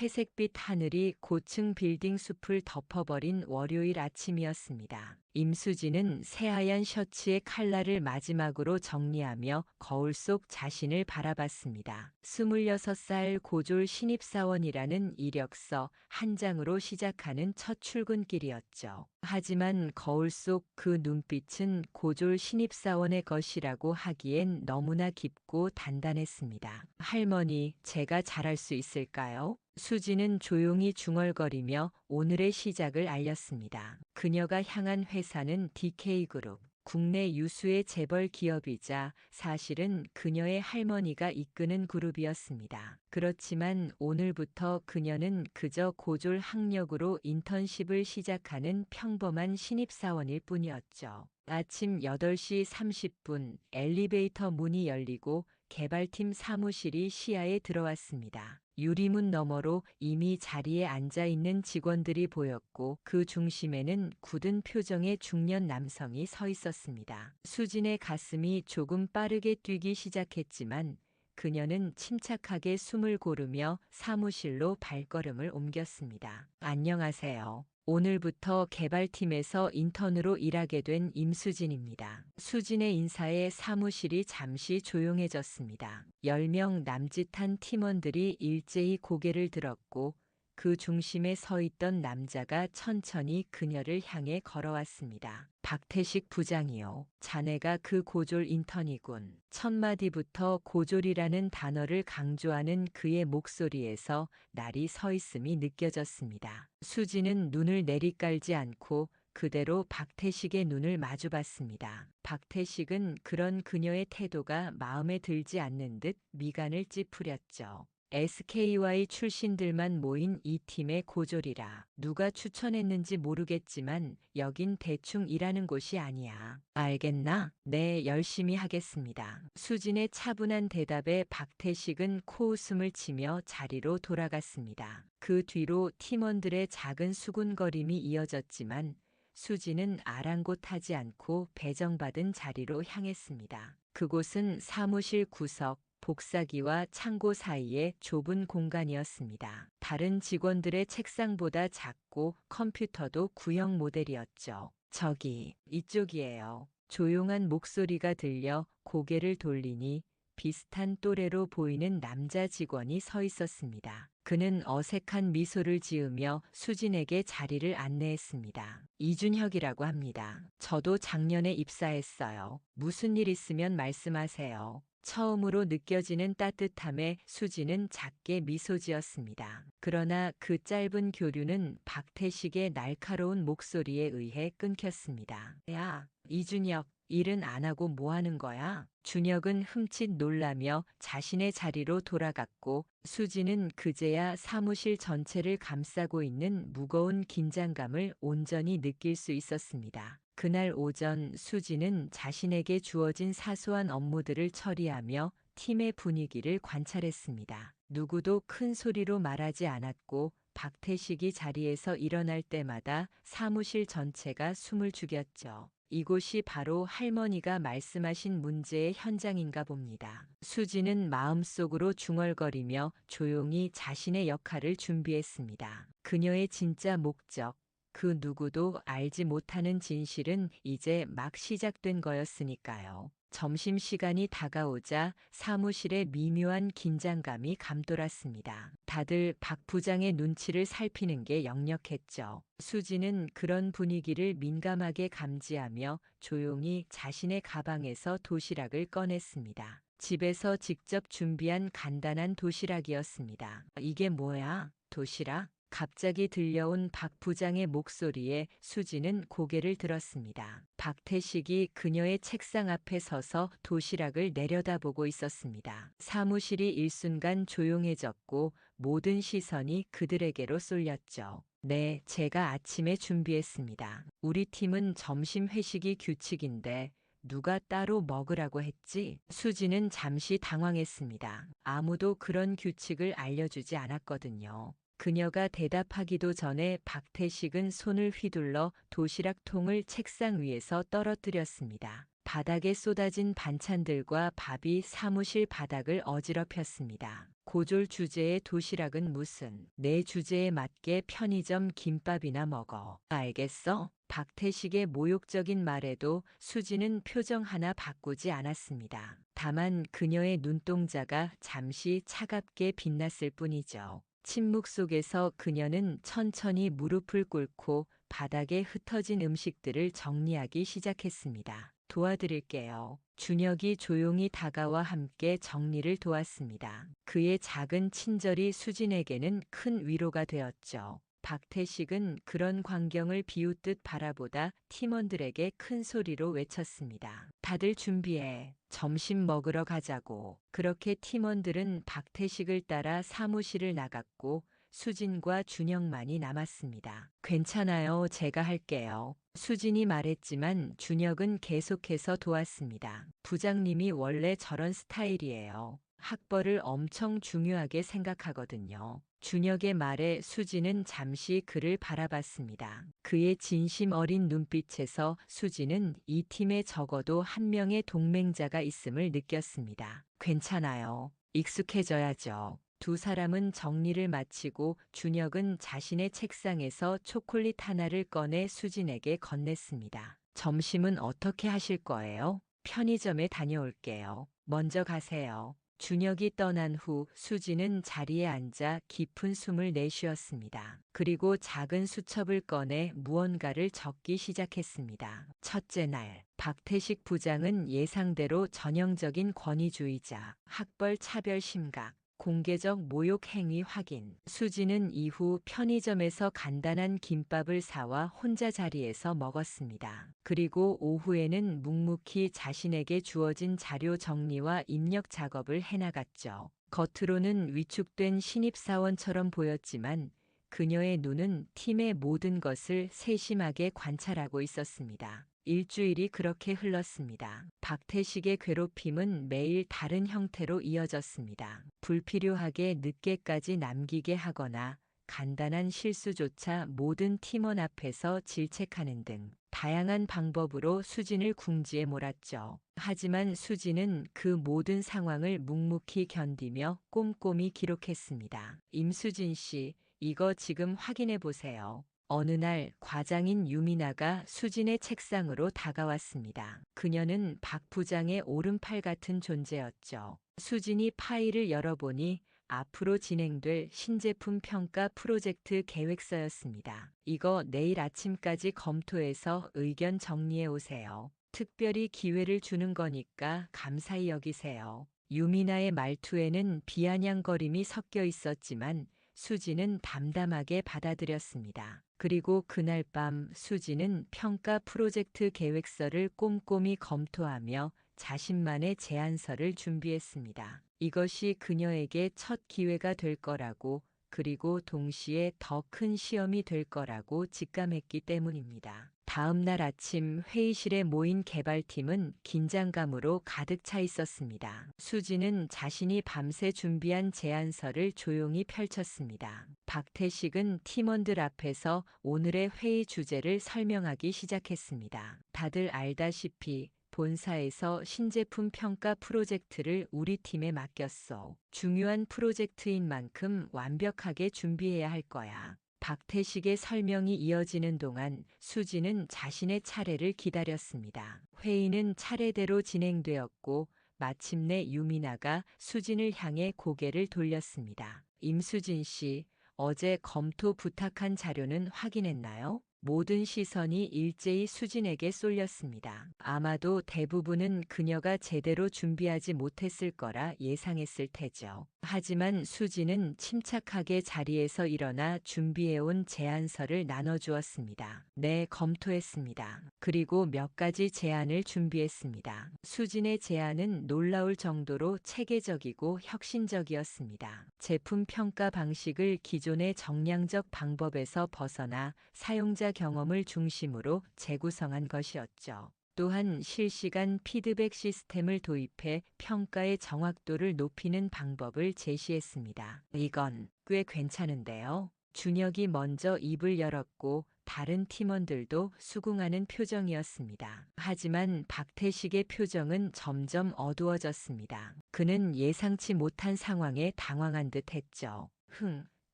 회색빛 하늘이 고층 빌딩 숲을 덮어버린 월요일 아침이었습니다. 임수진은 새하얀 셔츠의 칼라를 마지막으로 정리하며 거울 속 자신을 바라봤습니다. 26살 고졸 신입사원이라는 이력서 한 장으로 시작하는 첫 출근길이었죠. 하지만 거울 속 그 눈빛은 고졸 신입사원의 것이라고 하기엔 너무나 깊고 단단했습니다. 할머니, 제가 잘할 수 있을까요? 수지는 조용히 중얼거리며 오늘의 시작을 알렸습니다. 그녀가 향한 회사는 DK그룹, 국내 유수의 재벌 기업이자 사실은 그녀의 할머니가 이끄는 그룹이었습니다. 그렇지만 오늘부터 그녀는 그저 고졸 학력으로 인턴십을 시작하는 평범한 신입사원일 뿐이었죠. 아침 8시 30분 엘리베이터 문이 열리고 개발팀 사무실이 시야에 들어왔습니다. 유리문 너머로 이미 자리에 앉아 있는 직원들이 보였고 그 중심에는 굳은 표정의 중년 남성이 서 있었습니다. 수진의 가슴이 조금 빠르게 뛰기 시작했지만 그녀는 침착하게 숨을 고르며 사무실로 발걸음을 옮겼습니다. 안녕하세요. 오늘부터 개발팀에서 인턴으로 일하게 된 임수진입니다. 수진의 인사에 사무실이 잠시 조용해졌습니다. 10명 남짓한 팀원들이 일제히 고개를 들었고 그 중심에 서 있던 남자가 천천히 그녀를 향해 걸어왔습니다. 박태식 부장이요. 자네가 그 고졸 인턴이군. 첫 마디부터 고졸이라는 단어를 강조하는 그의 목소리에서 날이 서 있음이 느껴졌습니다. 수지는 눈을 내리깔지 않고 그대로 박태식의 눈을 마주봤습니다. 박태식은 그런 그녀의 태도가 마음에 들지 않는 듯 미간을 찌푸렸죠. SKY 출신들만 모인 이 팀의 고졸이라. 누가 추천했는지 모르겠지만 여긴 대충 일하는 곳이 아니야. 알겠나? 네, 열심히 하겠습니다. 수진의 차분한 대답에 박태식은 코웃음을 치며 자리로 돌아갔습니다. 그 뒤로 팀원들의 작은 수군거림이 이어졌지만 수지는 아랑곳하지 않고 배정받은 자리로 향했습니다. 그곳은 사무실 구석, 복사기와 창고 사이의 좁은 공간이었습니다. 다른 직원들의 책상보다 작고 컴퓨터도 구형 모델이었죠. 저기, 이쪽이에요. 조용한 목소리가 들려 고개를 돌리니 비슷한 또래로 보이는 남자 직원이 서 있었습니다. 그는 어색한 미소를 지으며 수진에게 자리를 안내했습니다. 이준혁이라고 합니다. 저도 작년에 입사했어요. 무슨 일 있으면 말씀하세요. 처음으로 느껴지는 따뜻함에 수지는 작게 미소 지었습니다. 그러나 그 짧은 교류는 박태식의 날카로운 목소리에 의해 끊겼습니다. 야, 이준혁, 일은 안 하고 뭐 하는 거야? 준혁은 흠칫 놀라며 자신의 자리로 돌아갔고 수지는 그제야 사무실 전체를 감싸고 있는 무거운 긴장감을 온전히 느낄 수 있었습니다. 그날 오전 수지는 자신에게 주어진 사소한 업무들을 처리하며 팀의 분위기를 관찰했습니다. 누구도 큰 소리로 말하지 않았고 박태식이 자리에서 일어날 때마다 사무실 전체가 숨을 죽였죠. 이곳이 바로 할머니가 말씀하신 문제의 현장인가 봅니다. 수지는 마음속으로 중얼거리며 조용히 자신의 역할을 준비했습니다. 그녀의 진짜 목적, 그 누구도 알지 못하는 진실은 이제 막 시작된 거였으니까요. 점심시간이 다가오자 사무실에 미묘한 긴장감이 감돌았습니다. 다들 박 부장의 눈치를 살피는 게 역력했죠. 수지는 그런 분위기를 민감하게 감지하며 조용히 자신의 가방에서 도시락을 꺼냈습니다. 집에서 직접 준비한 간단한 도시락이었습니다. 이게 뭐야? 도시락? 갑자기 들려온 박 부장의 목소리에 수지는 고개를 들었습니다. 박태식이 그녀의 책상 앞에 서서 도시락을 내려다보고 있었습니다. 사무실이 일순간 조용해졌고 모든 시선이 그들에게로 쏠렸죠. 네, 제가 아침에 준비했습니다. 우리 팀은 점심 회식이 규칙인데 누가 따로 먹으라고 했지? 수지는 잠시 당황했습니다. 아무도 그런 규칙을 알려주지 않았거든요. 그녀가 대답하기도 전에 박태식은 손을 휘둘러 도시락통을 책상 위에서 떨어뜨렸습니다. 바닥에 쏟아진 반찬들과 밥이 사무실 바닥을 어지럽혔습니다. 고졸 주제의 도시락은 무슨, 내 주제에 맞게 편의점 김밥이나 먹어. 알겠어? 박태식의 모욕적인 말에도 수지는 표정 하나 바꾸지 않았습니다. 다만 그녀의 눈동자가 잠시 차갑게 빛났을 뿐이죠. 침묵 속에서 그녀는 천천히 무릎을 꿇고 바닥에 흩어진 음식들을 정리하기 시작했습니다. 도와드릴게요. 준혁이 조용히 다가와 함께 정리를 도왔습니다. 그의 작은 친절이 수진에게는 큰 위로가 되었죠. 박태식은 그런 광경을 비웃듯 바라보다 팀원들에게 큰 소리로 외쳤습니다. 다들 준비해. 점심 먹으러 가자고. 그렇게 팀원들은 박태식을 따라 사무실을 나갔고 수진과 준혁만이 남았습니다. 괜찮아요. 제가 할게요. 수진이 말했지만 준혁은 계속해서 도왔습니다. 부장님이 원래 저런 스타일이에요. 학벌을 엄청 중요하게 생각하거든요. 준혁의 말에 수진은 잠시 그를 바라봤습니다. 그의 진심 어린 눈빛에서 수진은 이 팀에 적어도 한 명의 동맹자가 있음을 느꼈습니다. 괜찮아요. 익숙해져야죠. 두 사람은 정리를 마치고 준혁은 자신의 책상에서 초콜릿 하나를 꺼내 수진에게 건넸습니다. 점심은 어떻게 하실 거예요? 편의점에 다녀올게요. 먼저 가세요. 준혁이 떠난 후 수지는 자리에 앉아 깊은 숨을 내쉬었습니다. 그리고 작은 수첩을 꺼내 무언가를 적기 시작했습니다. 첫째 날, 박태식 부장은 예상대로 전형적인 권위주의자, 학벌 차별 심각, 공개적 모욕 행위 확인. 수지는 이후 편의점에서 간단한 김밥을 사와 혼자 자리에서 먹었습니다. 그리고 오후에는 묵묵히 자신에게 주어진 자료 정리와 입력 작업을 해나갔죠. 겉으로는 위축된 신입사원처럼 보였지만 그녀의 눈은 팀의 모든 것을 세심하게 관찰하고 있었습니다. 일주일이 그렇게 흘렀습니다. 박태식의 괴롭힘은 매일 다른 형태로 이어졌습니다. 불필요하게 늦게까지 남기게 하거나 간단한 실수조차 모든 팀원 앞에서 질책하는 등 다양한 방법으로 수진을 궁지에 몰았죠. 하지만 수진은 그 모든 상황을 묵묵히 견디며 꼼꼼히 기록했습니다. 임수진 씨, 이거 지금 확인해 보세요. 어느 날 과장인 유미나가 수진의 책상으로 다가왔습니다. 그녀는 박 부장의 오른팔 같은 존재였죠. 수진이 파일을 열어보니 앞으로 진행될 신제품 평가 프로젝트 계획서였습니다. 이거 내일 아침까지 검토해서 의견 정리해 오세요. 특별히 기회를 주는 거니까 감사히 여기세요. 유미나의 말투에는 비아냥거림이 섞여 있었지만 수지는 담담하게 받아들였습니다. 그리고 그날 밤 수지는 평가 프로젝트 계획서를 꼼꼼히 검토하며 자신만의 제안서를 준비했습니다. 이것이 그녀에게 첫 기회가 될 거라고, 그리고 동시에 더 큰 시험이 될 거라고 직감했기 때문입니다. 다음 날 아침 회의실에 모인 개발팀은 긴장감으로 가득 차 있었습니다. 수지는 자신이 밤새 준비한 제안서를 조용히 펼쳤습니다. 박태식은 팀원들 앞에서 오늘의 회의 주제를 설명하기 시작했습니다. 다들 알다시피 본사에서 신제품 평가 프로젝트를 우리 팀에 맡겼어. 중요한 프로젝트인 만큼 완벽하게 준비해야 할 거야. 박태식의 설명이 이어지는 동안 수지는 자신의 차례를 기다렸습니다. 회의는 차례대로 진행되었고 마침내 유미나가 수진을 향해 고개를 돌렸습니다. 임수진 씨, 어제 검토 부탁한 자료는 확인했나요? 모든 시선이 일제히 수진에게 쏠렸습니다. 아마도 대부분은 그녀가 제대로 준비하지 못했을 거라 예상했을 테죠. 하지만 수진은 침착하게 자리에서 일어나 준비해온 제안서를 나눠주었습니다. 네, 검토했습니다. 그리고 몇 가지 제안을 준비했습니다. 수진의 제안은 놀라울 정도로 체계적이고 혁신적이었습니다. 제품 평가 방식을 기존의 정량적 방법에서 벗어나 사용자 경험을 중심으로 재구성한 것이었죠. 또한 실시간 피드백 시스템을 도입해 평가의 정확도를 높이는 방법을 제시했습니다. 이건 꽤 괜찮은데요. 준혁이 먼저 입을 열었고 다른 팀원들도 수긍하는 표정이었습니다. 하지만 박태식의 표정은 점점 어두워졌습니다. 그는 예상치 못한 상황에 당황한 듯 했죠.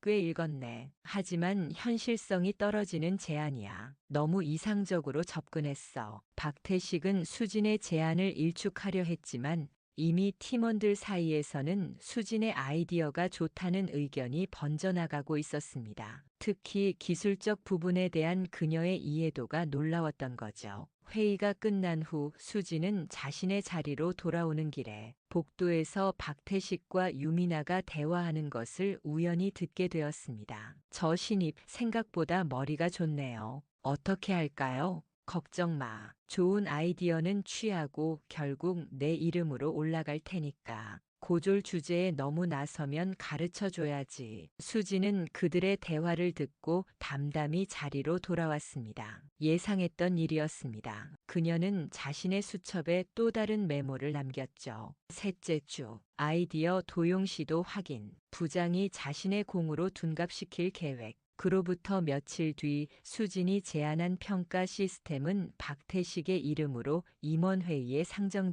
꽤 읽었네. 하지만 현실성이 떨어지는 제안이야. 너무 이상적으로 접근했어. 박태식은 수진의 제안을 일축하려 했지만 이미 팀원들 사이에서는 수진의 아이디어가 좋다는 의견이 번져나가고 있었습니다. 특히 기술적 부분에 대한 그녀의 이해도가 놀라웠던 거죠. 회의가 끝난 후 수진은 자신의 자리로 돌아오는 길에 복도에서 박태식과 유미나가 대화하는 것을 우연히 듣게 되었습니다. 저 신입 생각보다 머리가 좋네요. 어떻게 할까요? 걱정 마. 좋은 아이디어는 취하고 결국 내 이름으로 올라갈 테니까. 고졸 주제에 너무 나서면 가르쳐 줘야지. 수지는 그들의 대화를 듣고 담담히 자리로 돌아왔습니다. 예상했던 일이었습니다. 그녀는 자신의 수첩에 또 다른 메모를 남겼죠. 셋째 주, 아이디어 도용 시도 확인. 부장이 자신의 공으로 둔갑시킬 계획. 그로부터 며칠 뒤 수진이 제안한 평가 시스템은 박태식의 이름으로 임원회의에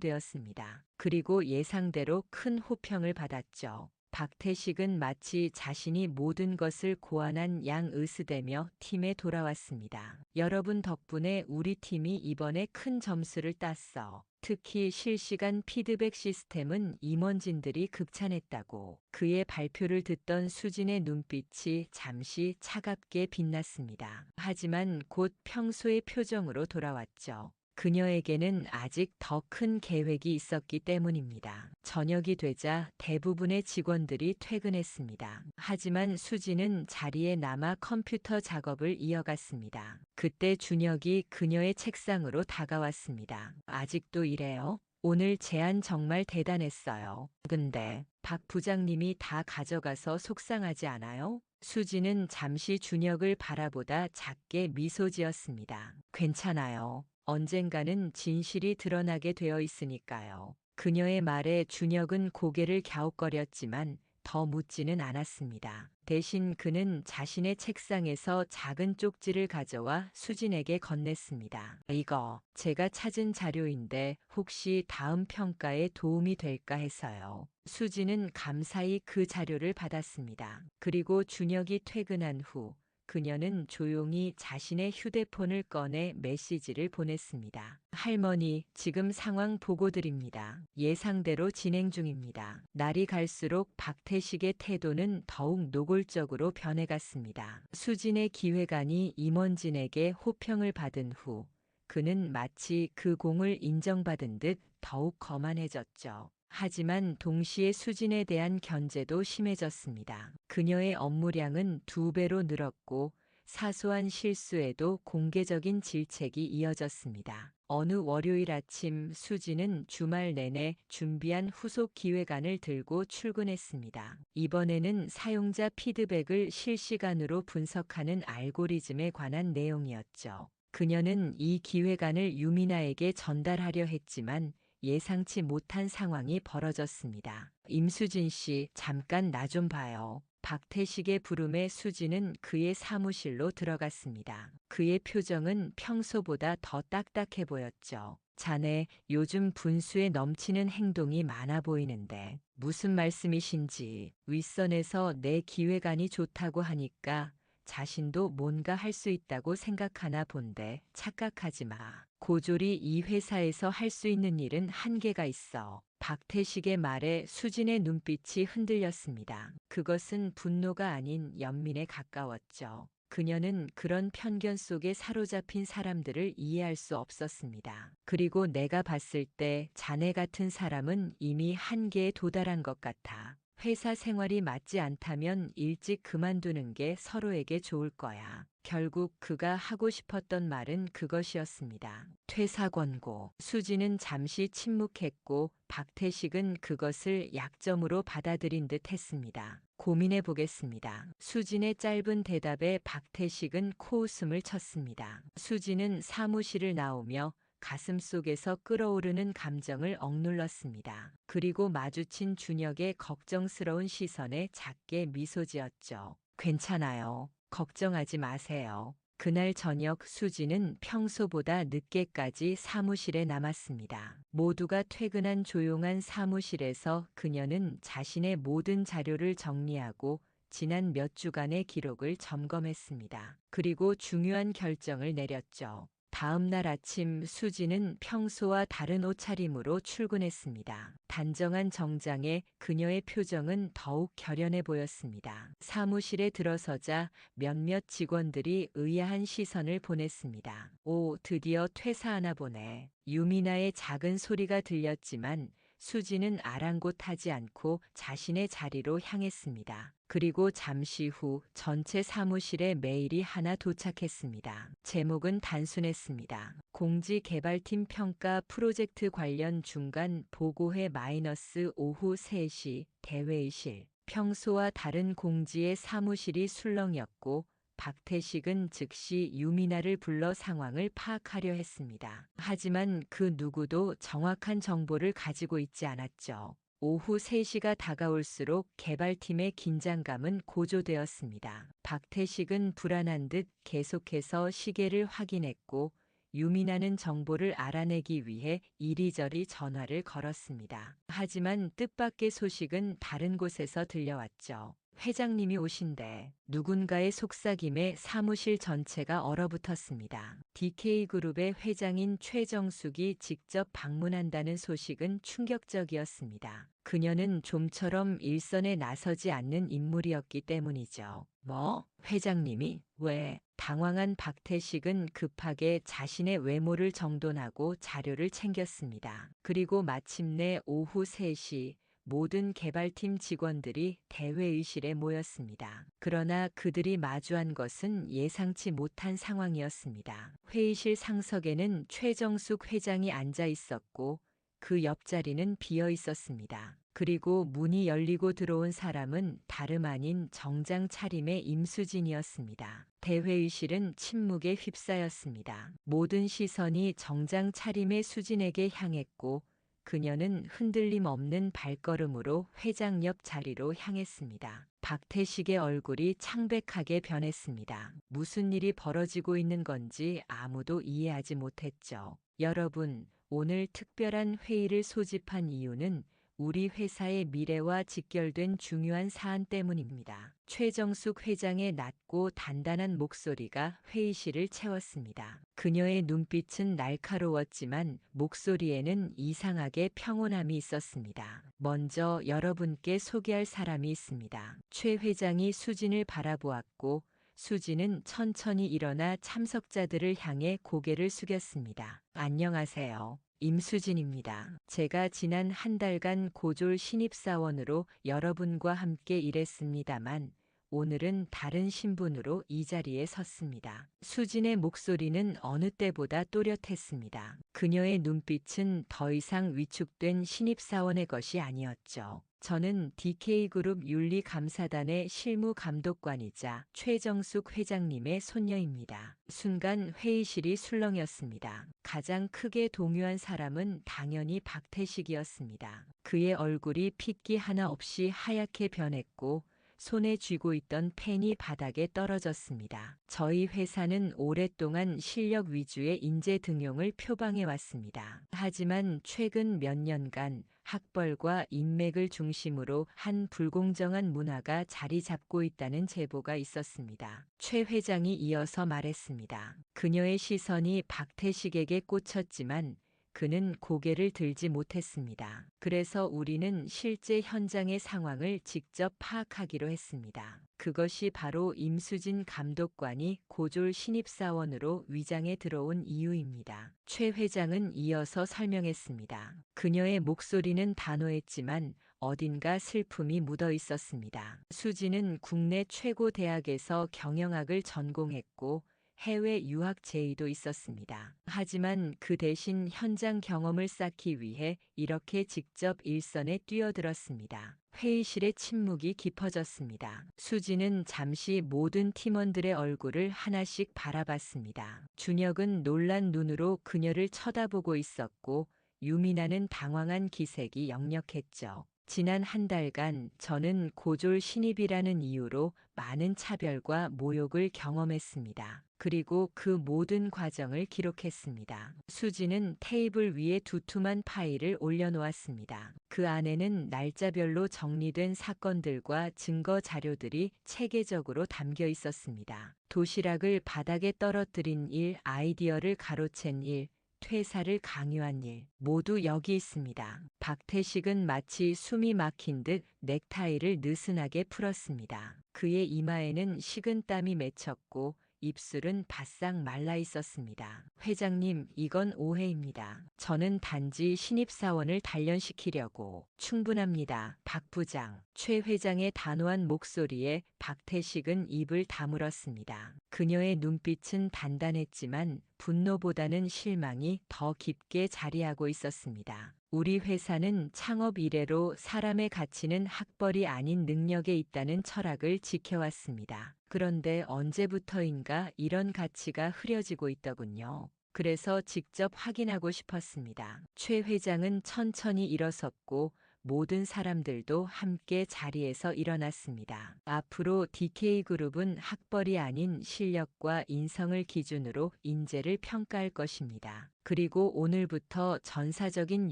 상정되었습니다. 그리고 예상대로 큰 호평을 받았죠. 박태식은 마치 자신이 모든 것을 고안한 양 으스대며 팀에 돌아왔습니다. 여러분 덕분에 우리 팀이 이번에 큰 점수를 땄어. 특히 실시간 피드백 시스템은 임원진들이 극찬했다고. 그의 발표를 듣던 수진의 눈빛이 잠시 차갑게 빛났습니다. 하지만 곧 평소의 표정으로 돌아왔죠. 그녀에게는 아직 더 큰 계획이 있었기 때문입니다. 저녁이 되자 대부분의 직원들이 퇴근했습니다. 하지만 수지는 자리에 남아 컴퓨터 작업을 이어갔습니다. 그때 준혁이 그녀의 책상으로 다가왔습니다. 아직도 이래요? 오늘 제안 정말 대단했어요. 근데 박 부장님이 다 가져가서 속상하지 않아요? 수지는 잠시 준혁을 바라보다 작게 미소 지었습니다. 괜찮아요. 언젠가는 진실이 드러나게 되어 있으니까요. 그녀의 말에 준혁은 고개를 갸웃거렸지만 더 묻지는 않았습니다. 대신 그는 자신의 책상에서 작은 쪽지를 가져와 수진에게 건넸습니다. 이거 제가 찾은 자료인데 혹시 다음 평가에 도움이 될까 해서요. 수진은 감사히 그 자료를 받았습니다. 그리고 준혁이 퇴근한 후 그녀는 조용히 자신의 휴대폰을 꺼내 메시지를 보냈습니다. 할머니, 지금 상황 보고 드립니다. 예상대로 진행 중입니다. 날이 갈수록 박태식의 태도는 더욱 노골적으로 변해갔습니다. 수진의 기획안이 임원진에게 호평을 받은 후 그는 마치 그 공을 인정받은 듯 더욱 거만해졌죠. 하지만 동시에 수진에 대한 견제도 심해졌습니다. 그녀의 업무량은 2배로 늘었고 사소한 실수에도 공개적인 질책이 이어졌습니다. 어느 월요일 아침 수진은 주말 내내 준비한 후속 기획안을 들고 출근했습니다. 이번에는 사용자 피드백을 실시간으로 분석하는 알고리즘에 관한 내용이었죠. 그녀는 이 기획안을 유미나에게 전달하려 했지만 예상치 못한 상황이 벌어졌습니다. 임수진 씨, 잠깐 나 좀 봐요. 박태식의 부름에 수지는 그의 사무실로 들어갔습니다. 그의 표정은 평소보다 더 딱딱해 보였죠. 자네, 요즘 분수에 넘치는 행동이 많아 보이는데 무슨 말씀이신지. 윗선에서 내 기획안이 좋다고 하니까 자신도 뭔가 할 수 있다고 생각하나 본데 착각하지 마. 고졸이 이 회사에서 할 수 있는 일은 한계가 있어. 박태식의 말에 수진의 눈빛이 흔들렸습니다. 그것은 분노가 아닌 연민에 가까웠죠. 그녀는 그런 편견 속에 사로잡힌 사람들을 이해할 수 없었습니다. 그리고 내가 봤을 때 자네 같은 사람은 이미 한계에 도달한 것 같아. 회사 생활이 맞지 않다면 일찍 그만두는 게 서로에게 좋을 거야. 결국 그가 하고 싶었던 말은 그것이었습니다. 퇴사 권고. 수지는 잠시 침묵했고 박태식은 그것을 약점으로 받아들인 듯 했습니다. 고민해 보겠습니다. 수진의 짧은 대답에 박태식은 코웃음을 쳤습니다. 수지는 사무실을 나오며 가슴 속에서 끓어오르는 감정을 억눌렀습니다. 그리고 마주친 준혁의 걱정스러운 시선에 작게 미소 지었죠. 괜찮아요. 걱정하지 마세요. 그날 저녁 수지는 평소보다 늦게까지 사무실에 남았습니다. 모두가 퇴근한 조용한 사무실에서 그녀는 자신의 모든 자료를 정리하고 지난 몇 주간의 기록을 점검했습니다. 그리고 중요한 결정을 내렸죠. 다음 날 아침 수지는 평소와 다른 옷차림으로 출근했습니다. 단정한 정장에 그녀의 표정은 더욱 결연해 보였습니다. 사무실에 들어서자 몇몇 직원들이 의아한 시선을 보냈습니다. 오, 드디어 퇴사하나 보네. 유미나의 작은 소리가 들렸지만 수지는 아랑곳하지 않고 자신의 자리로 향했습니다. 그리고 잠시 후 전체 사무실에 메일이 하나 도착했습니다. 제목은 단순했습니다. 공지개발팀 평가 프로젝트 관련 중간 보고회 마이너스 오후 3시 대회의실. 평소와 다른 공지의 사무실이 술렁였고 박태식은 즉시 유미나를 불러 상황을 파악하려 했습니다. 하지만 그 누구도 정확한 정보를 가지고 있지 않았죠. 오후 3시가 다가올수록 개발팀의 긴장감은 고조되었습니다. 박태식은 불안한 듯 계속해서 시계를 확인했고 유미나는 정보를 알아내기 위해 이리저리 전화를 걸었습니다. 하지만 뜻밖의 소식은 다른 곳에서 들려왔죠. 회장님이 오신대. 누군가의 속삭임에 사무실 전체가 얼어붙었습니다. DK그룹의 회장인 최정숙이 직접 방문한다는 소식은 충격적이었습니다. 그녀는 좀처럼 일선에 나서지 않는 인물이었기 때문이죠. 뭐? 회장님이? 왜? 당황한 박태식은 급하게 자신의 외모를 정돈하고 자료를 챙겼습니다. 그리고 마침내 오후 3시 모든 개발팀 직원들이 대회의실에 모였습니다. 그러나 그들이 마주한 것은 예상치 못한 상황이었습니다. 회의실 상석에는 최정숙 회장이 앉아 있었고 그 옆자리는 비어 있었습니다. 그리고 문이 열리고 들어온 사람은 다름 아닌 정장 차림의 임수진이었습니다. 대회의실은 침묵에 휩싸였습니다. 모든 시선이 정장 차림의 수진에게 향했고 그녀는 흔들림 없는 발걸음으로 회장 옆 자리로 향했습니다. 박태식의 얼굴이 창백하게 변했습니다. 무슨 일이 벌어지고 있는 건지 아무도 이해하지 못했죠. 여러분, 오늘 특별한 회의를 소집한 이유는 우리 회사의 미래와 직결된 중요한 사안 때문입니다. 최정숙 회장의 낮고 단단한 목소리가 회의실을 채웠습니다. 그녀의 눈빛은 날카로웠지만 목소리에는 이상하게 평온함이 있었습니다. 먼저 여러분께 소개할 사람이 있습니다. 최 회장이 수진을 바라보았고 수진은 천천히 일어나 참석자들을 향해 고개를 숙였습니다. 안녕하세요. 임수진입니다. 제가 지난 한 달간 고졸 신입사원으로 여러분과 함께 일했습니다만 오늘은 다른 신분으로 이 자리에 섰습니다. 수진의 목소리는 어느 때보다 또렷했습니다. 그녀의 눈빛은 더 이상 위축된 신입사원의 것이 아니었죠. 저는 DK그룹 윤리감사단의 실무감독관이자 최정숙 회장님의 손녀입니다. 순간 회의실이 술렁였습니다. 가장 크게 동요한 사람은 당연히 박태식이었습니다. 그의 얼굴이 핏기 하나 없이 하얗게 변했고 손에 쥐고 있던 펜이 바닥에 떨어졌습니다. 저희 회사는 오랫동안 실력 위주의 인재 등용을 표방해 왔습니다. 하지만 최근 몇 년간 학벌과 인맥을 중심으로 한 불공정한 문화가 자리 잡고 있다는 제보가 있었습니다. 최 회장이 이어서 말했습니다. 그녀의 시선이 박태식에게 꽂혔지만 그는 고개를 들지 못했습니다. 그래서 우리는 실제 현장의 상황을 직접 파악하기로 했습니다. 그것이 바로 임수진 감독관이 고졸 신입사원으로 위장에 들어온 이유입니다. 최 회장은 이어서 설명했습니다. 그녀의 목소리는 단호했지만 어딘가 슬픔이 묻어 있었습니다. 수진은 국내 최고 대학에서 경영학을 전공했고 해외 유학 제의도 있었습니다. 하지만 그 대신 현장 경험을 쌓기 위해 이렇게 직접 일선에 뛰어들었습니다. 회의실의 침묵이 깊어졌습니다. 수지는 잠시 모든 팀원들의 얼굴을 하나씩 바라봤습니다. 준혁은 놀란 눈으로 그녀를 쳐다보고 있었고 유미나는 당황한 기색이 역력했죠. 지난 한 달간 저는 고졸 신입이라는 이유로 많은 차별과 모욕을 경험했습니다. 그리고 그 모든 과정을 기록했습니다. 수지는 테이블 위에 두툼한 파일을 올려놓았습니다. 그 안에는 날짜별로 정리된 사건들과 증거 자료들이 체계적으로 담겨 있었습니다. 도시락을 바닥에 떨어뜨린 일, 아이디어를 가로챈 일, 퇴사를 강요한 일, 모두 여기 있습니다. 박태식은 마치 숨이 막힌 듯 넥타이를 느슨하게 풀었습니다. 그의 이마에는 식은땀이 맺혔고 입술은 바싹 말라 있었습니다. 회장님, 이건 오해입니다. 저는 단지 신입사원을 단련시키려고. 충분합니다. 박 부장. 최 회장의 단호한 목소리에 박태식은 입을 다물었습니다. 그녀의 눈빛은 단단했지만 분노보다는 실망이 더 깊게 자리하고 있었습니다. 우리 회사는 창업 이래로 사람의 가치는 학벌이 아닌 능력에 있다는 철학을 지켜왔습니다. 그런데 언제부터인가 이런 가치가 흐려지고 있더군요. 그래서 직접 확인하고 싶었습니다. 최 회장은 천천히 일어섰고 모든 사람들도 함께 자리에서 일어났습니다. 앞으로 DK그룹은 학벌이 아닌 실력과 인성을 기준으로 인재를 평가할 것입니다. 그리고 오늘부터 전사적인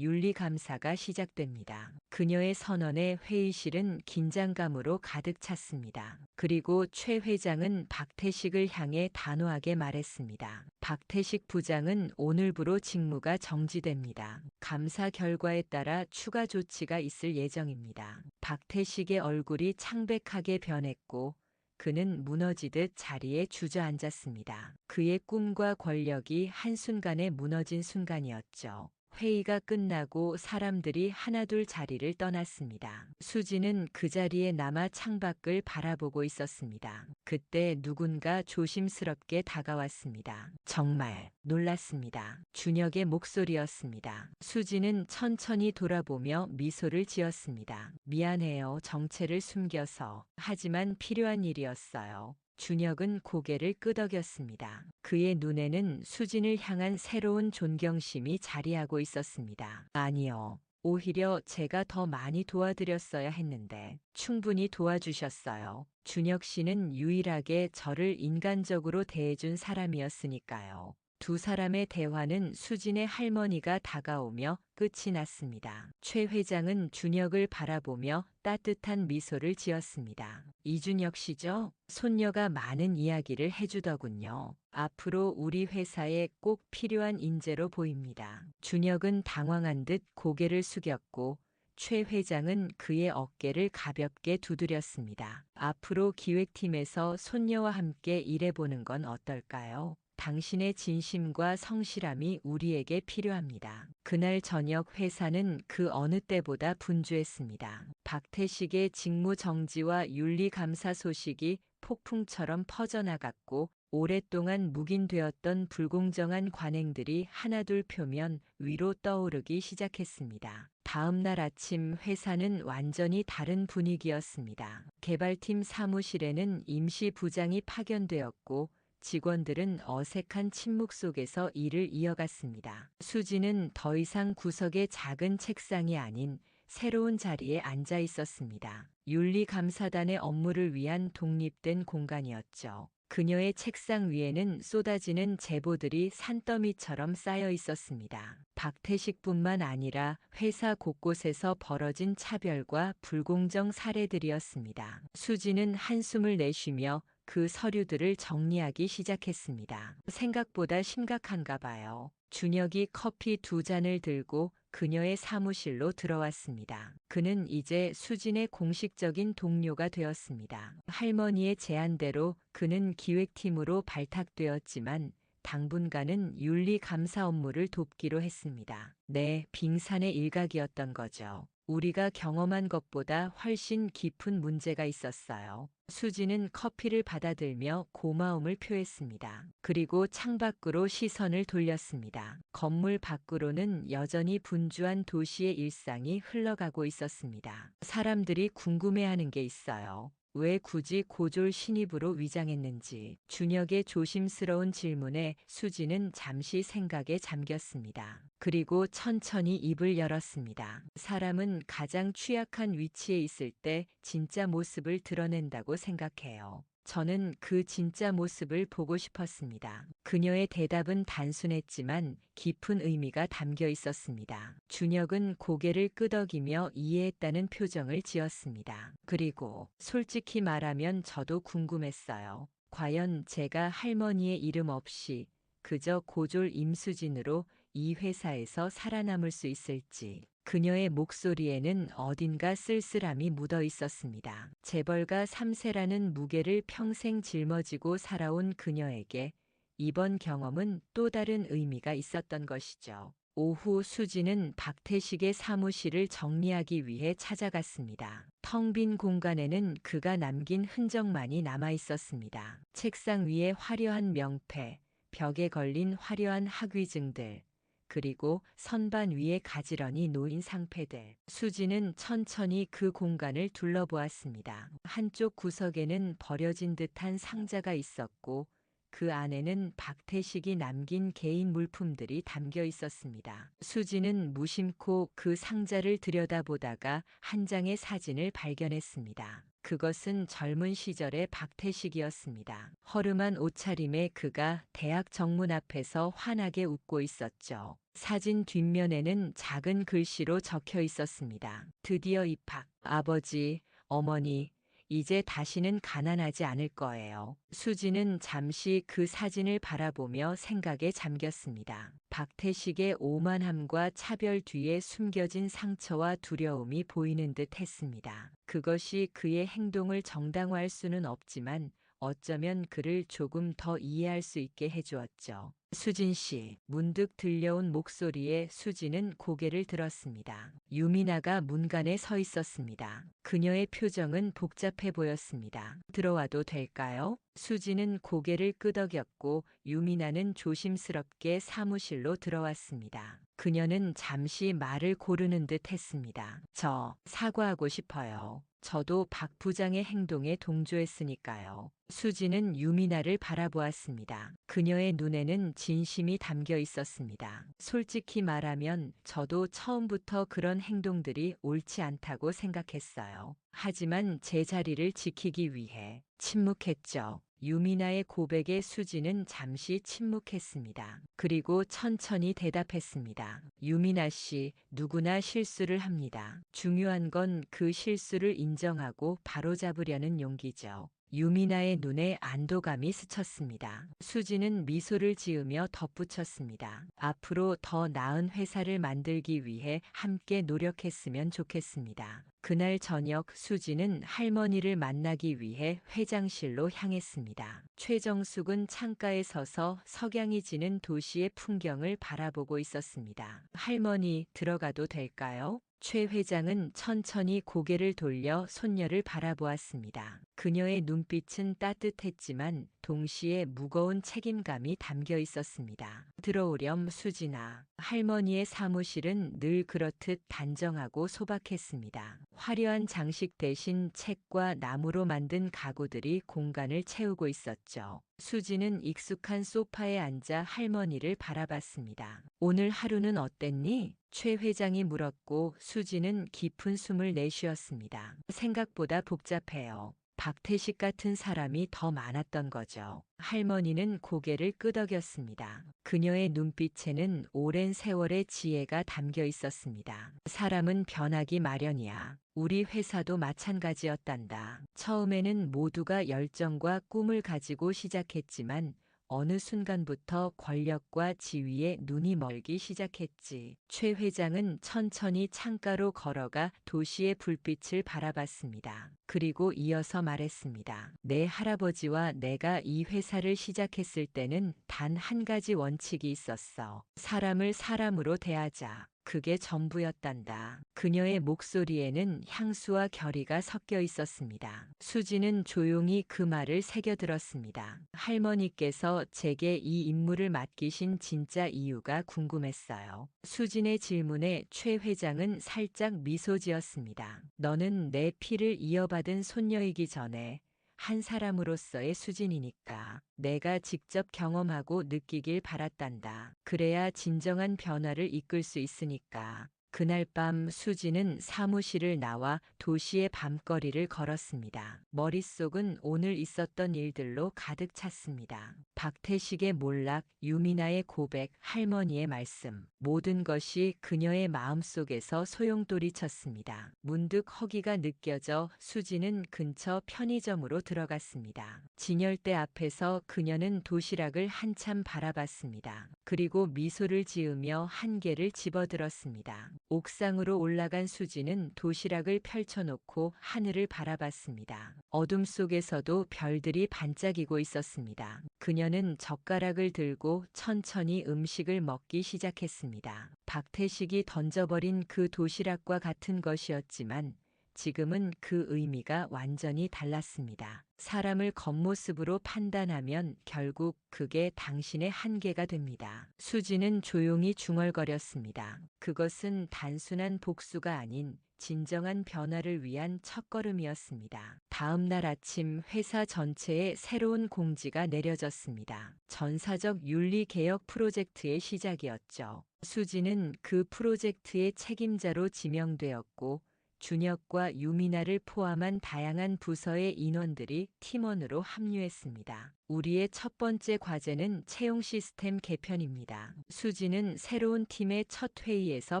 윤리감사가 시작됩니다. 그녀의 선언에 회의실은 긴장감으로 가득 찼습니다. 그리고 최 회장은 박태식을 향해 단호하게 말했습니다. 박태식 부장은 오늘부로 직무가 정지됩니다. 감사 결과에 따라 추가 조치가 있을 예정입니다. 박태식의 얼굴이 창백하게 변했고 그는 무너지듯 자리에 주저앉았습니다. 그의 꿈과 권력이 한순간에 무너진 순간이었죠. 회의가 끝나고 사람들이 하나둘 자리를 떠났습니다. 수지는 그 자리에 남아 창밖을 바라보고 있었습니다. 그때 누군가 조심스럽게 다가왔습니다. 정말 놀랐습니다. 준혁의 목소리였습니다. 수지는 천천히 돌아보며 미소를 지었습니다. 미안해요. 정체를 숨겨서. 하지만 필요한 일이었어요. 준혁은 고개를 끄덕였습니다. 그의 눈에는 수진을 향한 새로운 존경심이 자리하고 있었습니다. 아니요. 오히려 제가 더 많이 도와드렸어야 했는데 충분히 도와주셨어요. 준혁 씨는 유일하게 저를 인간적으로 대해준 사람이었으니까요. 두 사람의 대화는 수진의 할머니가 다가오며 끝이 났습니다. 최 회장은 준혁을 바라보며 따뜻한 미소를 지었습니다. 이준혁 씨죠? 손녀가 많은 이야기를 해주더군요. 앞으로 우리 회사에 꼭 필요한 인재로 보입니다. 준혁은 당황한 듯 고개를 숙였고 최 회장은 그의 어깨를 가볍게 두드렸습니다. 앞으로 기획팀에서 손녀와 함께 일해보는 건 어떨까요? 당신의 진심과 성실함이 우리에게 필요합니다. 그날 저녁 회사는 그 어느 때보다 분주했습니다. 박태식의 직무 정지와 윤리감사 소식이 폭풍처럼 퍼져나갔고 오랫동안 묵인되었던 불공정한 관행들이 하나둘 표면 위로 떠오르기 시작했습니다. 다음 날 아침 회사는 완전히 다른 분위기였습니다. 개발팀 사무실에는 임시 부장이 파견되었고 직원들은 어색한 침묵 속에서 일을 이어갔습니다. 수지는 더 이상 구석의 작은 책상이 아닌 새로운 자리에 앉아 있었습니다. 윤리감사단의 업무를 위한 독립된 공간이었죠. 그녀의 책상 위에는 쏟아지는 제보들이 산더미처럼 쌓여 있었습니다. 박태식뿐만 아니라 회사 곳곳에서 벌어진 차별과 불공정 사례들이었습니다. 수지는 한숨을 내쉬며 그 서류들을 정리하기 시작했습니다. 생각보다 심각한가 봐요. 준혁이 커피 2잔을 들고 그녀의 사무실로 들어왔습니다. 그는 이제 수진의 공식적인 동료가 되었습니다. 할머니의 제안대로 그는 기획팀으로 발탁되었지만 당분간은 윤리감사 업무를 돕기로 했습니다. 네, 빙산의 일각이었던 거죠. 우리가 경험한 것보다 훨씬 깊은 문제가 있었어요. 수지는 커피를 받아들며 고마움을 표했습니다. 그리고 창밖으로 시선을 돌렸습니다. 건물 밖으로는 여전히 분주한 도시의 일상이 흘러가고 있었습니다. 사람들이 궁금해하는 게 있어요. 왜 굳이 고졸 신입으로 위장했는지 준혁의 조심스러운 질문에 수지는 잠시 생각에 잠겼습니다. 그리고 천천히 입을 열었습니다. 사람은 가장 취약한 위치에 있을 때 진짜 모습을 드러낸다고 생각해요. 저는 그 진짜 모습을 보고 싶었습니다. 그녀의 대답은 단순했지만 깊은 의미가 담겨 있었습니다. 준혁은 고개를 끄덕이며 이해했다는 표정을 지었습니다. 그리고 솔직히 말하면 저도 궁금했어요. 과연 제가 할머니의 이름 없이 그저 고졸 임수진으로 이 회사에서 살아남을 수 있을지. 그녀의 목소리에는 어딘가 쓸쓸함이 묻어 있었습니다. 재벌가 3세라는 무게를 평생 짊어지고 살아온 그녀에게 이번 경험은 또 다른 의미가 있었던 것이죠. 오후 수지는 박태식의 사무실을 정리하기 위해 찾아갔습니다. 텅 빈 공간에는 그가 남긴 흔적만이 남아 있었습니다. 책상 위에 화려한 명패, 벽에 걸린 화려한 학위증들, 그리고 선반 위에 가지런히 놓인 상패들. 수지는 천천히 그 공간을 둘러보았습니다. 한쪽 구석에는 버려진 듯한 상자가 있었고 그 안에는 박태식이 남긴 개인 물품들이 담겨 있었습니다. 수지는 무심코 그 상자를 들여다보다가 한 장의 사진을 발견했습니다. 그것은 젊은 시절의 박태식이었습니다. 허름한 옷차림에 그가 대학 정문 앞에서 환하게 웃고 있었죠. 사진 뒷면에는 작은 글씨로 적혀 있었습니다. 드디어 입학. 아버지, 어머니, 이제 다시는 가난하지 않을 거예요. 수지는 잠시 그 사진을 바라보며 생각에 잠겼습니다. 박태식의 오만함과 차별 뒤에 숨겨진 상처와 두려움이 보이는 듯 했습니다. 그것이 그의 행동을 정당화할 수는 없지만 어쩌면 그를 조금 더 이해할 수 있게 해주었죠. 수진 씨, 문득 들려온 목소리에 수지는 고개를 들었습니다. 유미나가 문간에 서 있었습니다. 그녀의 표정은 복잡해 보였습니다. 들어와도 될까요? 수지는 고개를 끄덕였고 유미나는 조심스럽게 사무실로 들어왔습니다. 그녀는 잠시 말을 고르는 듯 했습니다. 저 사과하고 싶어요. 저도 박 부장의 행동에 동조했으니까요. 수지는 유미나를 바라보았습니다. 그녀의 눈에는 진심이 담겨 있었습니다. 솔직히 말하면 저도 처음부터 그런 행동들이 옳지 않다고 생각했어요. 하지만 제 자리를 지키기 위해 침묵했죠. 유미나의 고백에 수지는 잠시 침묵했습니다. 그리고 천천히 대답했습니다. 유미나 씨, 누구나 실수를 합니다. 중요한 건 그 실수를 인정하고 바로잡으려는 용기죠. 유미나의 눈에 안도감이 스쳤습니다. 수지는 미소를 지으며 덧붙였습니다. 앞으로 더 나은 회사를 만들기 위해 함께 노력했으면 좋겠습니다. 그날 저녁 수지는 할머니를 만나기 위해 회장실로 향했습니다. 최정숙은 창가에 서서 석양이 지는 도시의 풍경을 바라보고 있었습니다. 할머니, 들어가도 될까요? 최 회장은 천천히 고개를 돌려 손녀를 바라보았습니다. 그녀의 눈빛은 따뜻했지만 동시에 무거운 책임감이 담겨 있었습니다. 들어오렴 수진아. 할머니의 사무실은 늘 그렇듯 단정하고 소박했습니다. 화려한 장식 대신 책과 나무로 만든 가구들이 공간을 채우고 있었죠. 수지는 익숙한 소파에 앉아 할머니를 바라봤습니다. 오늘 하루는 어땠니? 최 회장이 물었고 수지는 깊은 숨을 내쉬었습니다. 생각보다 복잡해요. 박태식 같은 사람이 더 많았던 거죠. 할머니는 고개를 끄덕였습니다. 그녀의 눈빛에는 오랜 세월의 지혜가 담겨 있었습니다. 사람은 변하기 마련이야. 우리 회사도 마찬가지였단다. 처음에는 모두가 열정과 꿈을 가지고 시작했지만 어느 순간부터 권력과 지위에 눈이 멀기 시작했지. 최 회장은 천천히 창가로 걸어가 도시의 불빛을 바라봤습니다. 그리고 이어서 말했습니다. 내 할아버지와 내가 이 회사를 시작했을 때는 단 한 가지 원칙이 있었어. 사람을 사람으로 대하자. 그게 전부였단다. 그녀의 목소리에는 향수와 결의가 섞여 있었습니다. 수지는 조용히 그 말을 새겨들었습니다. 할머니께서 제게 이 임무를 맡기신 진짜 이유가 궁금했어요. 수진의 질문에 최 회장은 살짝 미소 지었습니다. 너는 내 피를 이어받은 손녀이기 전에 한 사람으로서의 수진이니까 내가 직접 경험하고 느끼길 바랐단다. 그래야 진정한 변화를 이끌 수 있으니까. 그날 밤 수지는 사무실을 나와 도시의 밤거리를 걸었습니다. 머릿속은 오늘 있었던 일들로 가득 찼습니다. 박태식의 몰락, 유미나의 고백, 할머니의 말씀. 모든 것이 그녀의 마음속에서 소용돌이 쳤습니다. 문득 허기가 느껴져 수지는 근처 편의점으로 들어갔습니다. 진열대 앞에서 그녀는 도시락을 한참 바라봤습니다. 그리고 미소를 지으며 한 개를 집어들었습니다. 옥상으로 올라간 수지는 도시락을 펼쳐놓고 하늘을 바라봤습니다. 어둠 속에서도 별들이 반짝이고 있었습니다. 그녀는 젓가락을 들고 천천히 음식을 먹기 시작했습니다. 박태식이 던져버린 그 도시락과 같은 것이었지만 지금은 그 의미가 완전히 달랐습니다. 사람을 겉모습으로 판단하면 결국 그게 당신의 한계가 됩니다. 수지는 조용히 중얼거렸습니다. 그것은 단순한 복수가 아닌 진정한 변화를 위한 첫걸음이었습니다. 다음 날 아침 회사 전체에 새로운 공지가 내려졌습니다. 전사적 윤리개혁 프로젝트의 시작이었죠. 수지는 그 프로젝트의 책임자로 지명되었고 준혁과 유미나를 포함한 다양한 부서의 인원들이 팀원으로 합류했습니다. 우리의 첫 번째 과제는 채용 시스템 개편입니다. 수지는 새로운 팀의 첫 회의에서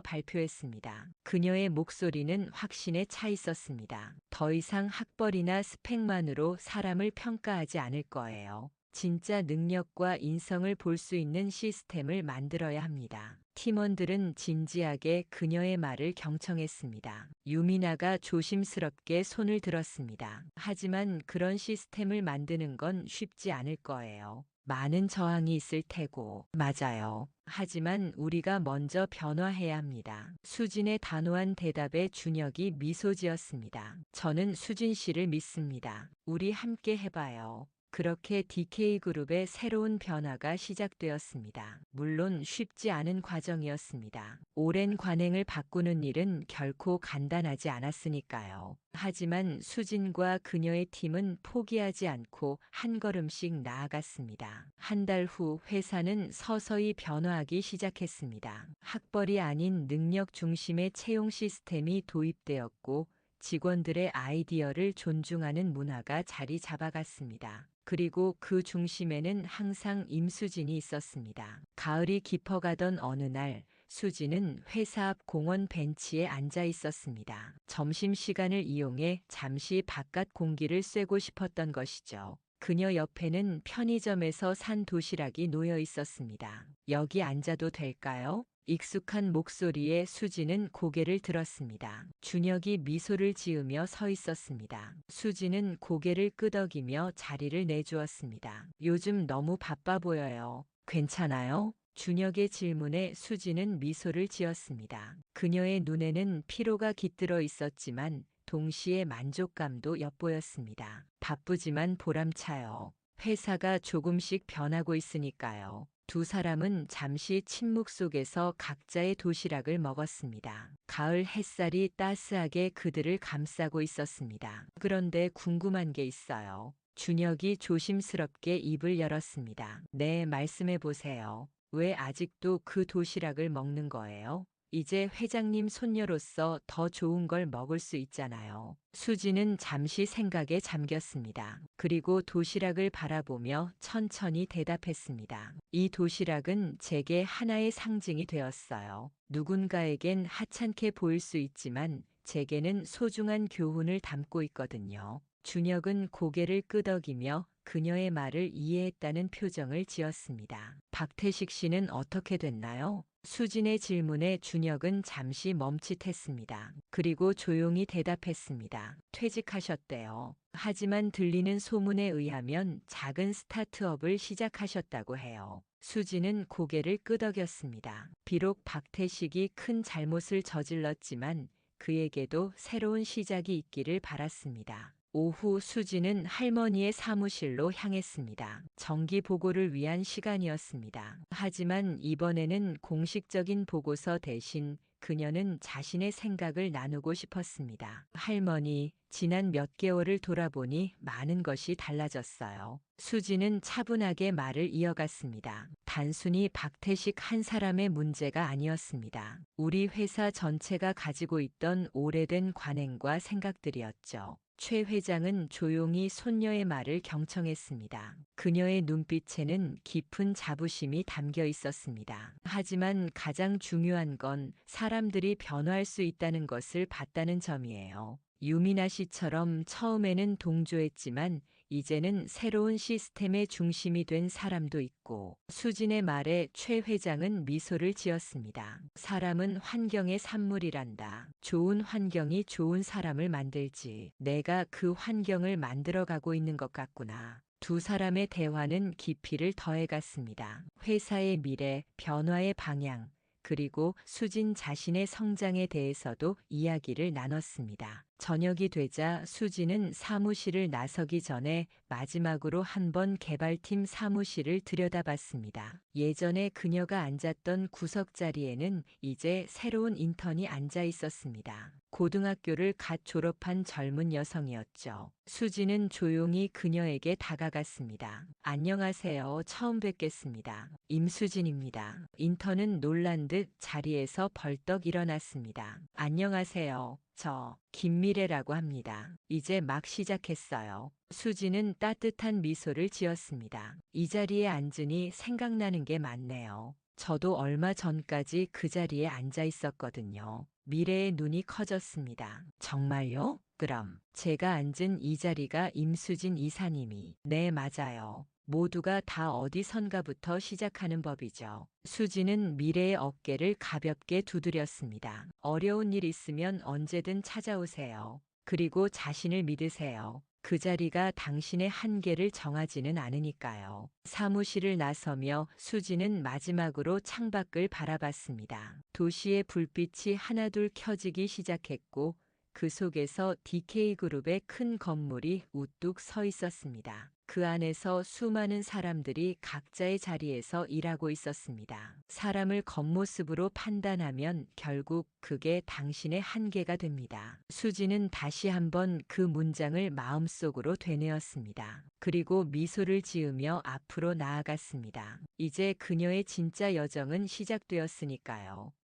발표했습니다. 그녀의 목소리는 확신에 차 있었습니다. 더 이상 학벌이나 스펙만으로 사람을 평가하지 않을 거예요. 진짜 능력과 인성을 볼 수 있는 시스템을 만들어야 합니다. 팀원들은 진지하게 그녀의 말을 경청했습니다. 유미나가 조심스럽게 손을 들었습니다. 하지만 그런 시스템을 만드는 건 쉽지 않을 거예요. 많은 저항이 있을 테고. 맞아요. 하지만 우리가 먼저 변화해야 합니다. 수진의 단호한 대답에 준혁이 미소 지었습니다. 저는 수진 씨를 믿습니다. 우리 함께 해봐요. 그렇게 DK그룹의 새로운 변화가 시작되었습니다. 물론 쉽지 않은 과정이었습니다. 오랜 관행을 바꾸는 일은 결코 간단하지 않았으니까요. 하지만 수진과 그녀의 팀은 포기하지 않고 한 걸음씩 나아갔습니다. 한 달 후 회사는 서서히 변화하기 시작했습니다. 학벌이 아닌 능력 중심의 채용 시스템이 도입되었고 직원들의 아이디어를 존중하는 문화가 자리 잡아갔습니다. 그리고 그 중심에는 항상 임수진이 있었습니다. 가을이 깊어가던 어느 날 수진은 회사 앞 공원 벤치에 앉아 있었습니다. 점심시간을 이용해 잠시 바깥 공기를 쐬고 싶었던 것이죠. 그녀 옆에는 편의점에서 산 도시락이 놓여 있었습니다. 여기 앉아도 될까요? 익숙한 목소리에 수지는 고개를 들었습니다. 준혁이 미소를 지으며 서 있었습니다. 수지는 고개를 끄덕이며 자리를 내주었습니다. 요즘 너무 바빠 보여요. 괜찮아요? 준혁의 질문에 수지는 미소를 지었습니다. 그녀의 눈에는 피로가 깃들어 있었지만 동시에 만족감도 엿보였습니다. 바쁘지만 보람차요. 회사가 조금씩 변하고 있으니까요. 두 사람은 잠시 침묵 속에서 각자의 도시락을 먹었습니다. 가을 햇살이 따스하게 그들을 감싸고 있었습니다. 그런데 궁금한 게 있어요. 준혁이 조심스럽게 입을 열었습니다. 네, 말씀해 보세요. 왜 아직도 그 도시락을 먹는 거예요? 이제 회장님 손녀로서 더 좋은 걸 먹을 수 있잖아요. 수지는 잠시 생각에 잠겼습니다. 그리고 도시락을 바라보며 천천히 대답했습니다. 이 도시락은 제게 하나의 상징이 되었어요. 누군가에겐 하찮게 보일 수 있지만 제게는 소중한 교훈을 담고 있거든요. 준혁은 고개를 끄덕이며 그녀의 말을 이해했다는 표정을 지었습니다. 박태식 씨는 어떻게 됐나요? 수진의 질문에 준혁은 잠시 멈칫했습니다. 그리고 조용히 대답했습니다. 퇴직하셨대요. 하지만 들리는 소문에 의하면 작은 스타트업을 시작하셨다고 해요. 수진은 고개를 끄덕였습니다. 비록 박태식이 큰 잘못을 저질렀지만 그에게도 새로운 시작이 있기를 바랐습니다. 오후 수지는 할머니의 사무실로 향했습니다. 정기 보고를 위한 시간이었습니다. 하지만 이번에는 공식적인 보고서 대신 그녀는 자신의 생각을 나누고 싶었습니다. 할머니, 지난 몇 개월을 돌아보니 많은 것이 달라졌어요. 수지는 차분하게 말을 이어갔습니다. 단순히 박태식 한 사람의 문제가 아니었습니다. 우리 회사 전체가 가지고 있던 오래된 관행과 생각들이었죠. 최 회장은 조용히 손녀의 말을 경청했습니다. 그녀의 눈빛에는 깊은 자부심이 담겨 있었습니다. 하지만 가장 중요한 건 사람들이 변화할 수 있다는 것을 봤다는 점이에요. 유미나 씨처럼 처음에는 동조했지만 이제는 새로운 시스템의 중심이 된 사람도 있고, 수진의 말에 최 회장은 미소를 지었습니다. 사람은 환경의 산물이란다. 좋은 환경이 좋은 사람을 만들지. 내가 그 환경을 만들어가고 있는 것 같구나. 두 사람의 대화는 깊이를 더해갔습니다. 회사의 미래, 변화의 방향, 그리고 수진 자신의 성장에 대해서도 이야기를 나눴습니다. 저녁이 되자 수진은 사무실을 나서기 전에 마지막으로 한번 개발팀 사무실을 들여다봤습니다. 예전에 그녀가 앉았던 구석 자리에는 이제 새로운 인턴이 앉아 있었습니다. 고등학교를 갓 졸업한 젊은 여성이었죠. 수진은 조용히 그녀에게 다가갔습니다. 안녕하세요. 처음 뵙겠습니다. 임수진입니다. 인턴은 놀란 듯 자리에서 벌떡 일어났습니다. 안녕하세요. 저 김미래라고 합니다. 이제 막 시작했어요. 수지는 따뜻한 미소를 지었습니다. 이 자리에 앉으니 생각나는 게 많네요. 저도 얼마 전까지 그 자리에 앉아 있었거든요. 미래의 눈이 커졌습니다. 정말요? 그럼 제가 앉은 이 자리가 임수진 이사님이. 네, 맞아요. 모두가 다 어디선가부터 시작하는 법이죠. 수지는 미래의 어깨를 가볍게 두드렸습니다. 어려운 일 있으면 언제든 찾아오세요. 그리고 자신을 믿으세요. 그 자리가 당신의 한계를 정하지는 않으니까요. 사무실을 나서며 수지는 마지막으로 창밖을 바라봤습니다. 도시의 불빛이 하나둘 켜지기 시작했고 그 속에서 DK그룹의 큰 건물이 우뚝 서 있었습니다. 그 안에서 수많은 사람들이 각자의 자리에서 일하고 있었습니다. 사람을 겉모습으로 판단하면 결국 그게 당신의 한계가 됩니다. 수지는 다시 한번 그 문장을 마음속으로 되뇌었습니다. 그리고 미소를 지으며 앞으로 나아갔습니다. 이제 그녀의 진짜 여정은 시작되었으니까요.